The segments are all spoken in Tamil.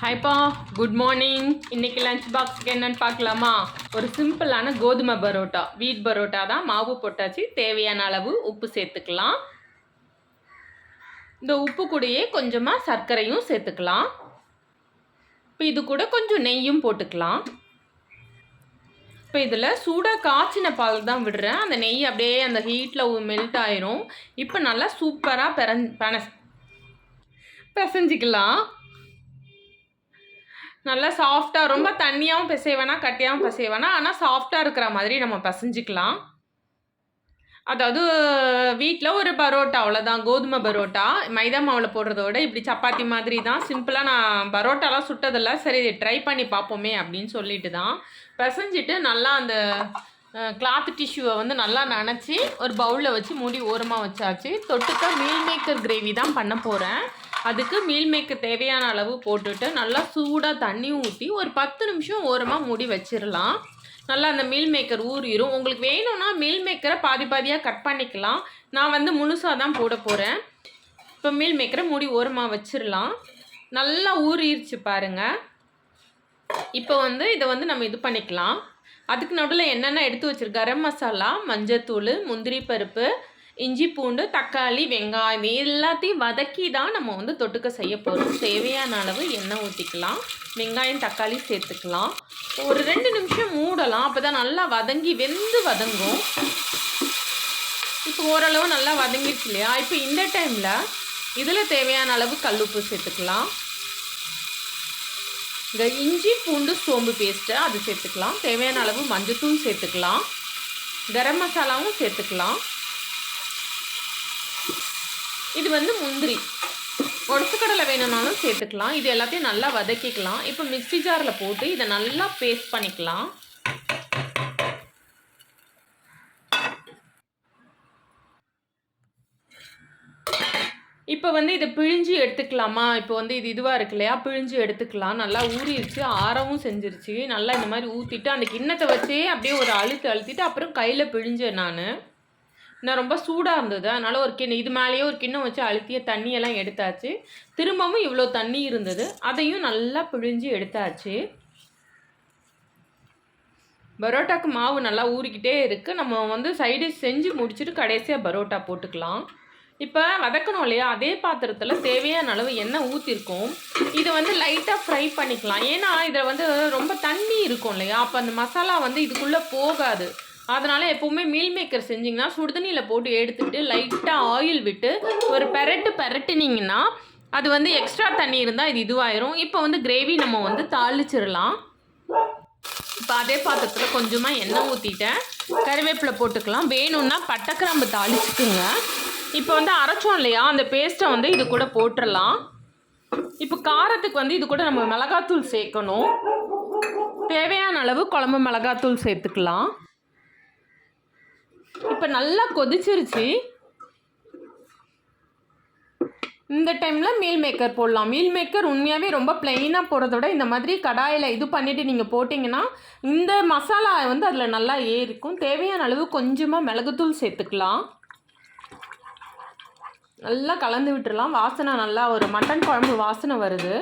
ஹாய்ப்பா, குட் மார்னிங். இன்றைக்கி லஞ்ச் பாக்ஸுக்கு என்னென்னு பார்க்கலாமா? ஒரு சிம்பிளான கோதுமை பரோட்டா, வீட் பரோட்டா தான். மாவு போட்டாச்சு. தேவையான அளவு உப்பு சேர்த்துக்கலாம். இந்த உப்பு கூடயே கொஞ்சமாக சர்க்கரையும் சேர்த்துக்கலாம். இப்போ இது கூட கொஞ்சம் நெய்யும் போட்டுக்கலாம். இப்போ இதில் சூடாக காய்ச்சின பால் தான் விடுறேன். அந்த நெய் அப்படியே அந்த ஹீட்டில் மெல்ட் ஆயிரும். இப்போ நல்லா சூப்பராக பிசைஞ்சிக்கலாம். நல்லா சாஃப்டாக, ரொம்ப தண்ணியாகவும் பிசைய வேணாம், கட்டியாகவும் பிசைய வேணாம். ஆனால் சாஃப்டாக இருக்கிற மாதிரி நம்ம பிசைஞ்சிக்கலாம். அதாவது வீட்டில் ஒரு பரோட்டா, அவ்வளோதான். கோதுமை பரோட்டா மைதா மாவில் போடுறத விட இப்படி சப்பாத்தி மாதிரி தான். சிம்பிளாக நான் பரோட்டாலாம் சுட்டதில்லை, சரி ட்ரை பண்ணி பார்ப்போமே அப்படின்னு சொல்லிட்டு தான் பிசைஞ்சிட்டு நல்லா அந்த கிளாத் டிஷ்யூவை வந்து நல்லா நனைச்சி ஒரு பவுலில் வச்சு மூடி ஓரமாக வச்சாச்சு. தொட்டுக்க மீல் மேக்கர் கிரேவி தான் பண்ண போகிறேன். அதுக்கு மீல் மேக்கர் தேவையான அளவு போட்டுட்டு நல்லா சூடாக தண்ணி ஊற்றி ஒரு 10 நிமிஷம் ஓரமாக மூடி வச்சிடலாம். நல்லா அந்த மீல் மேக்கர் ஊறிடும். உங்களுக்கு வேணும்னா மீல் மேக்கரை பாதி பாதியாக கட் பண்ணிக்கலாம். நான் வந்து முழுசாக தான் போட போகிறேன். இப்போ மீல் மேக்கரை மூடி ஓரமாக வச்சிடலாம். நல்லா ஊறிடுச்சு பாருங்கள். இப்போ வந்து இதை வந்து நம்ம இது பண்ணிக்கலாம். அதுக்கு நடுவில் என்னென்ன எடுத்து வச்சிருக்கேன்: கரம் மசாலா, மஞ்சத்தூள், முந்திரி பருப்பு, இஞ்சி பூண்டு, தக்காளி, வெங்காயம் எல்லாத்தையும் வதக்கி தான் நம்ம வந்து தொட்டுக்க செய்ய போகிறோம். தேவையான அளவு எண்ணெய் ஊற்றிக்கலாம். வெங்காயம், தக்காளி சேர்த்துக்கலாம். ஒரு 2 நிமிஷம் மூடலாம். அப்போ தான் நல்லா வெந்து வதங்கும். இப்போ ஓரளவு நல்லா வதங்கிடுச்சு இல்லையா? இப்போ இந்த டைமில் இதில் தேவையான அளவு கல்லுப்பு சேர்த்துக்கலாம். இந்த இஞ்சி பூண்டு சோம்பு பேஸ்ட்டு அது சேர்த்துக்கலாம். தேவையான அளவு மஞ்சத்தூள் சேர்த்துக்கலாம். கரம் மசாலாவும் சேர்த்துக்கலாம். இது வந்து முந்திரி, உடச்சக்கடலை வேணும்னாலும் சேர்த்துக்கலாம். இது எல்லாத்தையும் நல்லா வதக்கிக்கலாம். இப்போ மிக்ஸி ஜாரில் போட்டு இதை நல்லா பேஸ்ட் பண்ணிக்கலாம். இப்போ வந்து இதை பிழிஞ்சு எடுத்துக்கலாமா? இப்போ வந்து இதுவாக இருக்கு இல்லையா, பிழிஞ்சு எடுத்துக்கலாம். நல்லா ஊறிடுச்சு, ஆறவும் செஞ்சிருச்சு. நல்லா இந்த மாதிரி ஊற்றிட்டு அந்த கிண்ணத்தை வச்சே அப்படியே ஒரு அழுத்திட்டு அப்புறம் கையில் பிழிஞ்சேன். நான் ரொம்ப சூடாக இருந்தது, அதனால் ஒரு கிண்ணம் இது மேலேயே ஒரு கிண்ணம் வச்சு அழுத்திய தண்ணியெல்லாம் எடுத்தாச்சு. திரும்பவும் இவ்வளோ தண்ணி இருந்தது, அதையும் நல்லா பிழிஞ்சு எடுத்தாச்சு. பரோட்டாக்கு மாவு நல்லா ஊறிக்கிட்டே இருக்குது. நம்ம வந்து சைடு செஞ்சு முடிச்சுட்டு கடைசியாக பரோட்டா போட்டுக்கலாம். இப்போ வதக்கணும் இல்லையா, அதே பாத்திரத்தில் தேவையான அளவு எண்ணெய் ஊற்றிருக்கோம். இதை வந்து லைட்டாக ஃப்ரை பண்ணிக்கலாம். ஏன்னா இதில் வந்து ரொம்ப தண்ணி இருக்கும் இல்லையா, அப்போ அந்த மசாலா வந்து இதுக்குள்ளே போகாது. அதனால் எப்போவுமே மீல் மேக்கர் செஞ்சிங்கன்னா சுடுதண்ணியில் போட்டு எடுத்துக்கிட்டு லைட்டாக ஆயில் விட்டு ஒரு பெரட்டினீங்கன்னா அது வந்து எக்ஸ்ட்ரா தண்ணி இருந்தால் இது இதுவாயிரும். இப்போ வந்து கிரேவி நம்ம வந்து தாளிச்சிடலாம். இப்போ அதே பாத்திரத்தில் கொஞ்சமாக எண்ணெய் ஊற்றிட்டேன். கறிவேப்பிலை போட்டுக்கலாம். வேணும்னா பட்டை கிராம்பு தாளிச்சுக்குங்க. இப்போ வந்து அரைச்சோம் இல்லையா, அந்த பேஸ்ட்டை வந்து இது கூட போட்டுடலாம். இப்போ காரத்துக்கு வந்து இது கூட நம்ம மிளகாத்தூள் சேர்க்கணும். தேவையான அளவு குழம்பு மிளகாத்தூள் சேர்த்துக்கலாம். இப்போ நல்லா கொதிச்சிருச்சு. இந்த டைமில் மீல் மேக்கர் போடலாம். மீல் மேக்கர் உண்மையாகவே ரொம்ப ப்ளெயினாக போடுறத விட இந்த மாதிரி கடாயில் இது பண்ணிவிட்டு நீங்கள் போட்டிங்கன்னா இந்த மசாலா வந்து அதில் நல்லா ஏறிக்கும். தேவையான அளவு கொஞ்சமாக மிளகுத்தூள் சேர்த்துக்கலாம். நல்லா கலந்து விட்டுடலாம். வாசனை நல்லா ஒரு மட்டன் குழம்பு வாசனை வருது.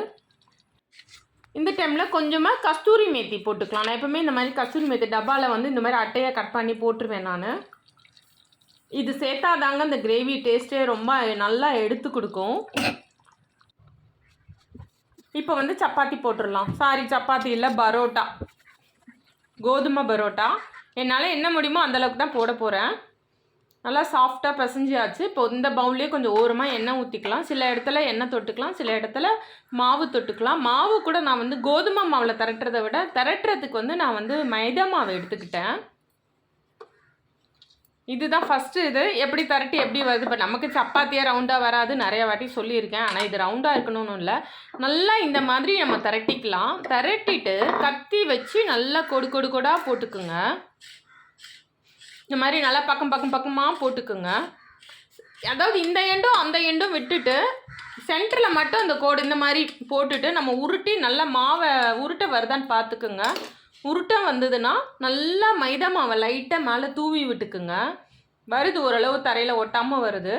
இந்த டைமில் கொஞ்சமாக கஸ்தூரி மேத்தி போட்டுக்கலாம். நான் எப்போவுமே இந்த மாதிரி கஸ்தூரி மேத்தி டப்பாவில் வந்து இந்த மாதிரி அட்டையாக கட் பண்ணி போட்டுருவேன் நான். இது சேர்த்தாதாங்க அந்த கிரேவி டேஸ்ட்டே ரொம்ப நல்லா எடுத்து கொடுக்கும். இப்போ வந்து சப்பாத்தி போட்டுடலாம். சப்பாத்தி இல்லை, பரோட்டா, கோதுமை பரோட்டா. என்னால் என்ன முடியுமோ அந்தளவுக்கு தான் போட போகிறேன். நல்லா சாஃப்டாக பிசைஞ்சாச்சு. இப்போ இந்த பவுல்லேயே கொஞ்சம் ஓரமாக எண்ணெய் ஊற்றிக்கலாம். சில இடத்துல எண்ணெய் தொட்டுக்கலாம், சில இடத்துல மாவு தொட்டுக்கலாம். மாவு கூட நான் வந்து கோதுமை மாவில் திரட்டுறதை விட திரட்டுறதுக்கு வந்து நான் வந்து மைதா மாவு எடுத்துக்கிட்டேன். இதுதான் ஃபஸ்ட்டு. இது எப்படி திரட்டி எப்படி வருது. இப்போ நமக்கு சப்பாத்தியாக ரவுண்டாக வராது, நிறைய வாட்டி சொல்லியிருக்கேன். ஆனால் இது ரவுண்டாக இருக்கணும்னு இல்லை. நல்லா இந்த மாதிரி நம்ம திரட்டிக்கலாம். திரட்டிட்டு கத்தி வச்சு நல்லா கொடாக போட்டுக்குங்க. இந்த மாதிரி நல்லா பக்கமாக போட்டுக்குங்க. அதாவது இந்த எண்டும் அந்த எண்டும் விட்டுட்டு சென்டரில் மட்டும் அந்த கோடு இந்த மாதிரி போட்டுட்டு நம்ம உருட்டி நல்லா மாவை உருட்டை வருதான்னு பார்த்துக்குங்க. உருட்டை வந்ததுன்னா நல்லா மைதா மாவை லைட்டாக மேலே தூவி விட்டுக்குங்க. வருது, ஓரளவு தரையில் ஒட்டாமல் வருது.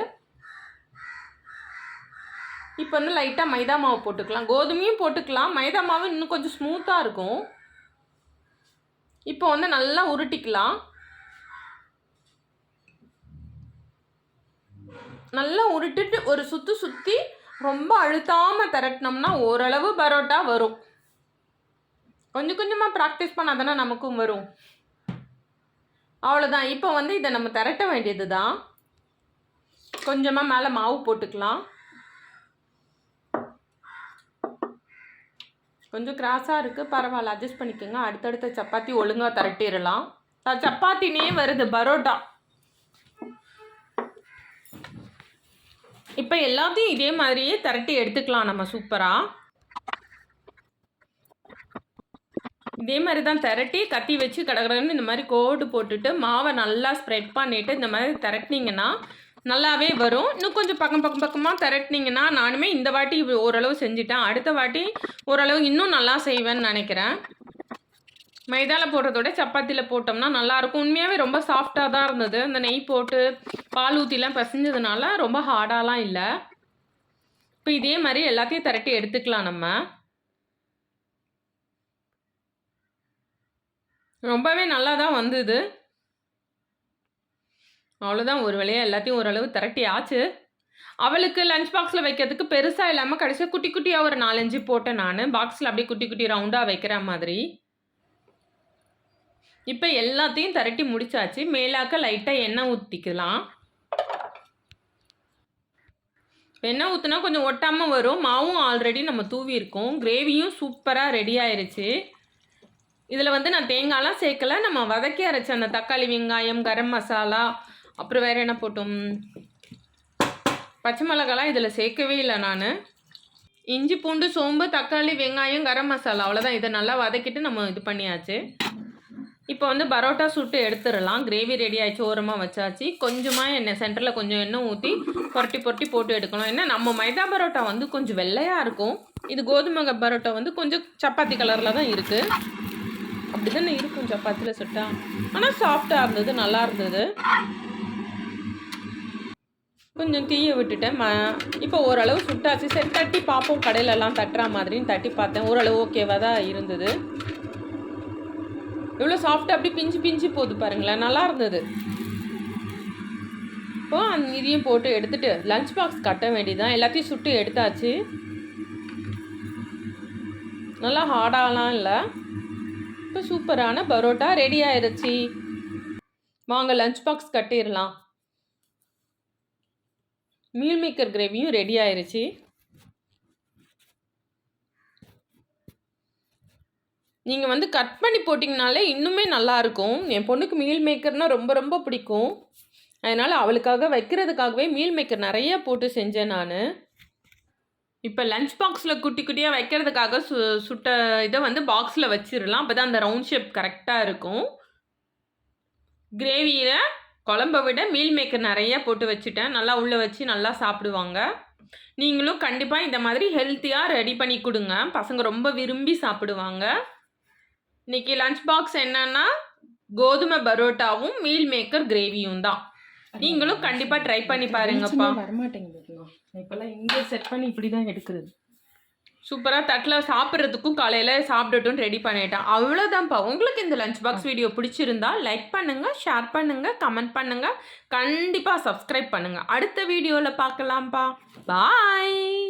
இப்போ வந்து லைட்டாக மைதா மாவு போட்டுக்கலாம். கோதுமையும் போட்டுக்கலாம், மைதா மாவு இன்னும் கொஞ்சம் ஸ்மூத்தாக இருக்கும். இப்போ வந்து நல்லா உருட்டிக்கலாம். நல்லா உருட்டிட்டு ஒரு சுற்றி ரொம்ப அழுத்தாமல் திரட்டினோம்னா ஓரளவு பரோட்டா வரும். கொஞ்சம் கொஞ்சமாக ப்ராக்டிஸ் பண்ணால் தானே நமக்கும் வரும். அவ்வளோதான். இப்போ வந்து இதை நம்ம திரட்ட வேண்டியது தான். கொஞ்சமாக மேலே மாவு போட்டுக்கலாம். கொஞ்சம் கிராஸாக இருக்குது, பரவாயில்ல, அட்ஜஸ்ட் பண்ணிக்கோங்க. அடுத்தடுத்த சப்பாத்தி ஒழுங்காக திரட்டிடலாம். சப்பாத்தினே வருது பரோட்டா. இப்போ எல்லாத்தையும் இதே மாதிரியே திரட்டி எடுத்துக்கலாம் நம்ம சூப்பராக. இதே மாதிரி தான் திரட்டி கத்தி வச்சு கடகடன்னு இந்த மாதிரி கோடு போட்டுட்டு மாவை நல்லா ஸ்ப்ரெட் பண்ணிவிட்டு இந்த மாதிரி திரட்டினீங்கன்னா நல்லாவே வரும். இன்னும் கொஞ்சம் பக்கமாக திரட்டினீங்கன்னா, நானுமே இந்த வாட்டி ஓரளவு செஞ்சுட்டேன். அடுத்த வாட்டி ஓரளவு இன்னும் நல்லா செய்வேன்னு நினைக்கிறேன். மைதாவில் போடுறதோட சப்பாத்தியில் போட்டோம்னா நல்லாயிருக்கும். உண்மையாகவே ரொம்ப சாஃப்டாக தான் இருந்தது. அந்த நெய் போட்டு பால் ஊற்றிலாம் பிசைஞ்சதுனால ரொம்ப ஹார்டாலாம் இல்லை. இப்போ இதே மாதிரி எல்லாத்தையும் திரட்டி எடுத்துக்கலாம் நம்ம. ரொம்பவே நல்லா தான் வந்தது. அவ்வளோதான், ஒரு வேளையாக எல்லாத்தையும் ஓரளவு திரட்டி ஆச்சு. அவளுக்கு லஞ்ச் பாக்ஸில் வைக்கிறதுக்கு பெருசாக இல்லாமல் கடைசியாக குட்டி குட்டியாக ஒரு 4-5 போட்டேன் நான். பாக்ஸில் அப்படியே குட்டி குட்டி ரவுண்டாக வைக்கிற மாதிரி. இப்போ எல்லாத்தையும் திரட்டி முடிச்சாச்சு. மேலாக்க லைட்டாக எண்ணெய் ஊற்றிக்கலாம். எண்ணெய் ஊற்றினா கொஞ்சம் ஒட்டாமல் வரும். மாவும் ஆல்ரெடி நம்ம தூவி இருக்கோம். கிரேவியும் சூப்பராக ரெடி ஆயிடுச்சு. இதில் வந்து நான் தேங்காயெலாம் சேர்க்கலை. நம்ம வதக்கி அரைச்ச அந்த தக்காளி, வெங்காயம், கரம் மசாலா, அப்புறம் வேறு என்ன போட்டோம், பச்சை மிளகாலாம் இதில் சேர்க்கவே இல்லை நான். இஞ்சி, பூண்டு, சோம்பு, தக்காளி, வெங்காயம், கரம் மசாலா, அவ்வளோதான். இதை நல்லா வதக்கிட்டு நம்ம இது பண்ணியாச்சு. இப்போ வந்து பரோட்டா சுட்டு எடுத்துடலாம். கிரேவி ரெடி ஆகிடுச்சு, ஓரமாக வச்சாச்சு. கொஞ்சமாக எண்ணெய், சென்டரில் கொஞ்சம் எண்ணெய் ஊற்றி புரட்டி போட்டு எடுக்கணும். ஏன்னா நம்ம மைதா பரோட்டா வந்து கொஞ்சம் வெள்ளையாக இருக்கும். இது கோதுமை பரோட்டா வந்து கொஞ்சம் சப்பாத்தி கலரில் தான் இருக்குது. அப்படி தானே இருக்கும் சப்பாத்தியில் சுட்டா. ஆனால் சாஃப்டாக இருந்தது, நல்லா இருந்தது. கொஞ்சம் தீயை விட்டுட்டேன். இப்போ ஓரளவு சுட்டாச்சு. சரி, தட்டி பார்ப்போம், கடையிலலாம் தட்டுற மாதிரின்னு தட்டி பார்த்தேன். ஓரளவு ஓகேவாக தான் இருந்தது. இவ்வளோ சாஃப்டாக அப்படி பிஞ்சு போகுது பாருங்களேன், நல்லா இருந்தது. இப்போ இதையும் போட்டு எடுத்துகிட்டு லஞ்ச் பாக்ஸ் கட்ட வேண்டியதான். எல்லாத்தையும் சுட்டு எடுத்தாச்சு. நல்லா ஹார்டாலாம் இல்லை. இப்போ சூப்பரான பரோட்டா ரெடி ஆயிடுச்சு. வாங்க லஞ்ச் பாக்ஸ் கட்டிடலாம். மீல் மேக்கர் கிரேவியும் ரெடி ஆயிடுச்சு. நீங்கள் வந்து கட் பண்ணி போட்டிங்கனாலே இன்னுமே நல்லாயிருக்கும். என் பொண்ணுக்கு மீல் மேக்கர்னால் ரொம்ப ரொம்ப பிடிக்கும். அதனால் அவளுக்காக வைக்கிறதுக்காகவே மீல் மேக்கர் நிறைய போட்டு செஞ்சேன் நான். இப்போ லஞ்ச் பாக்ஸில் குட்டி குட்டியாக வைக்கிறதுக்காக சுட்ட இதை வந்து பாக்ஸில் வச்சிடலாம். அப்போ தான் அந்த ரவுண்ட் ஷேப் கரெக்டாக இருக்கும். கிரேவியில் குழம்பை விட மீல் மேக்கர் நிறையா போட்டு வச்சுட்டேன். நல்லா உள்ளே வச்சு நல்லா சாப்பிடுவாங்க. நீங்களும் கண்டிப்பாக இந்த மாதிரி ஹெல்த்தியாக ரெடி பண்ணி கொடுங்க. பசங்க ரொம்ப விரும்பி சாப்பிடுவாங்க. இன்றைக்கி லஞ்ச் பாக்ஸ் என்னன்னா கோதுமை பரோட்டாவும் மீல் மேக்கர் கிரேவியும் தான். நீங்களும் கண்டிப்பாக ட்ரை பண்ணி பாருங்கப்பா. வரமாட்டேங்குது, இப்போல்லாம் இங்கே செட் பண்ணி இப்படி தான் எடுக்கிறது. சூப்பராக தட்டில் சாப்பிட்றதுக்கும் காலையில் சாப்பிடட்டும் ரெடி பண்ணிட்டேன். அவ்வளோதான்ப்பா. உங்களுக்கு இந்த லஞ்ச் பாக்ஸ் வீடியோ பிடிச்சிருந்தா லைக் பண்ணுங்கள், ஷேர் பண்ணுங்கள், கமெண்ட் பண்ணுங்கள், கண்டிப்பாக சப்ஸ்கிரைப் பண்ணுங்கள். அடுத்த வீடியோவில் பார்க்கலாம்ப்பா. பாய்.